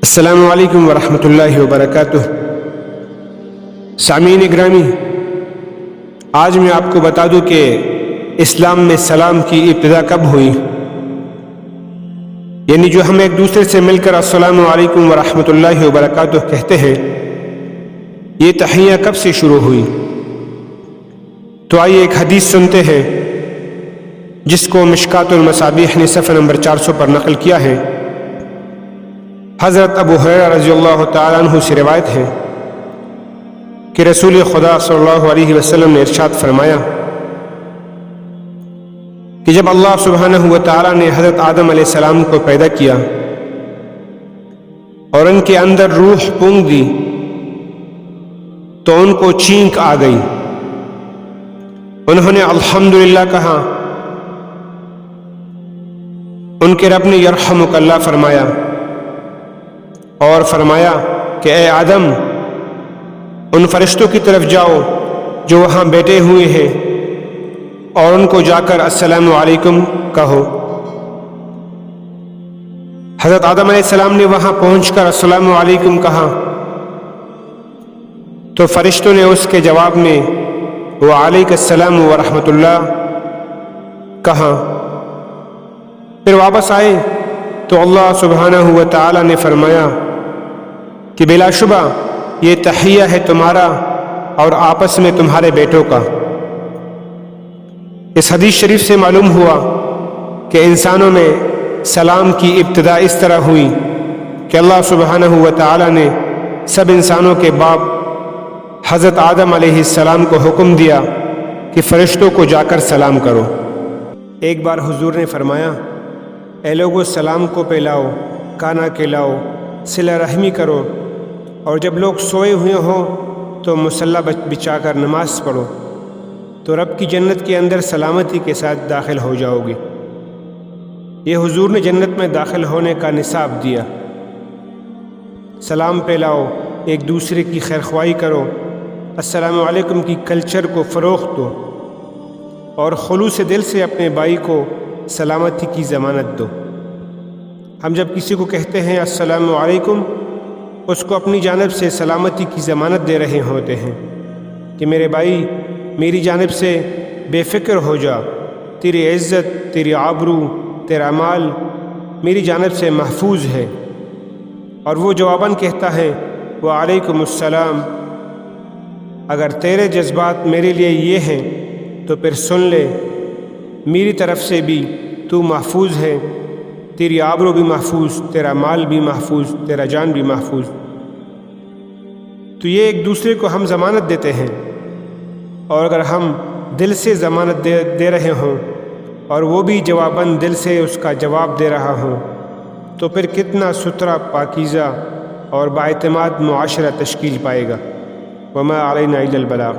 السلام علیکم ورحمۃ اللہ وبرکاتہ۔ سامعین گرامی، آج میں آپ کو بتا دوں کہ اسلام میں سلام کی ابتدا کب ہوئی، یعنی جو ہم ایک دوسرے سے مل کر السلام علیکم ورحمۃ اللہ وبرکاتہ کہتے ہیں، یہ تحیہ کب سے شروع ہوئی۔ تو آئیے ایک حدیث سنتے ہیں جس کو مشکات المصابیح نے صفحہ نمبر 400 پر نقل کیا ہے۔ حضرت ابو ہریرہ رضی اللہ تعالیٰ عنہ سے روایت ہے کہ رسول خدا صلی اللہ علیہ وسلم نے ارشاد فرمایا کہ جب اللہ سبحانہ و تعالیٰ نے حضرت آدم علیہ السلام کو پیدا کیا اور ان کے اندر روح پونک دی تو ان کو چینک آ گئی۔ انہوں نے الحمدللہ کہا۔ ان کے رب نے یرحمک اللہ فرمایا اور فرمایا کہ اے آدم، ان فرشتوں کی طرف جاؤ جو وہاں بیٹھے ہوئے ہیں اور ان کو جا کر السلام علیکم کہو۔ حضرت آدم علیہ السلام نے وہاں پہنچ کر السلام علیکم کہا تو فرشتوں نے اس کے جواب میں وعلیک السلام ورحمۃ اللہ کہا۔ پھر واپس آئے تو اللہ سبحانہ و تعالیٰ نے فرمایا کہ بلا شبہ یہ تحیہ ہے تمہارا اور آپس میں تمہارے بیٹوں کا۔ اس حدیث شریف سے معلوم ہوا کہ انسانوں میں سلام کی ابتدا اس طرح ہوئی کہ اللہ سبحانہ و تعالیٰ نے سب انسانوں کے باپ حضرت آدم علیہ السلام کو حکم دیا کہ فرشتوں کو جا کر سلام کرو۔ ایک بار حضور نے فرمایا، اے لوگو، سلام کو پھیلاؤ، کھانا کھلاؤ، صلہ رحمی کرو، اور جب لوگ سوئے ہوئے ہوں تو مصلی بچھا کر نماز پڑھو تو رب کی جنت کے اندر سلامتی کے ساتھ داخل ہو جاؤ گے۔ یہ حضور نے جنت میں داخل ہونے کا نصاب دیا۔ سلام پھیلاؤ، ایک دوسرے کی خیرخواہی کرو، السلام علیکم کی کلچر کو فروغ دو اور خلوص دل سے اپنے بھائی کو سلامتی کی ضمانت دو۔ ہم جب کسی کو کہتے ہیں السلام علیکم، اس کو اپنی جانب سے سلامتی کی ضمانت دے رہے ہوتے ہیں کہ میرے بھائی، میری جانب سے بے فکر ہو جا، تیری عزت، تیری آبرو، تیرا مال میری جانب سے محفوظ ہے۔ اور وہ جواباً کہتا ہے وعلیکم السلام۔ اگر تیرے جذبات میرے لیے یہ ہیں تو پھر سن لے، میری طرف سے بھی تو محفوظ ہے، تیری آبرو بھی محفوظ، تیرا مال بھی محفوظ، تیرا جان بھی محفوظ۔ تو یہ ایک دوسرے کو ہم ضمانت دیتے ہیں، اور اگر ہم دل سے ضمانت دے رہے ہوں اور وہ بھی جواباً دل سے اس کا جواب دے رہا ہوں تو پھر کتنا ستھرا، پاکیزہ اور باعتماد معاشرہ تشکیل پائے گا۔ وما علینا الا البلاغ۔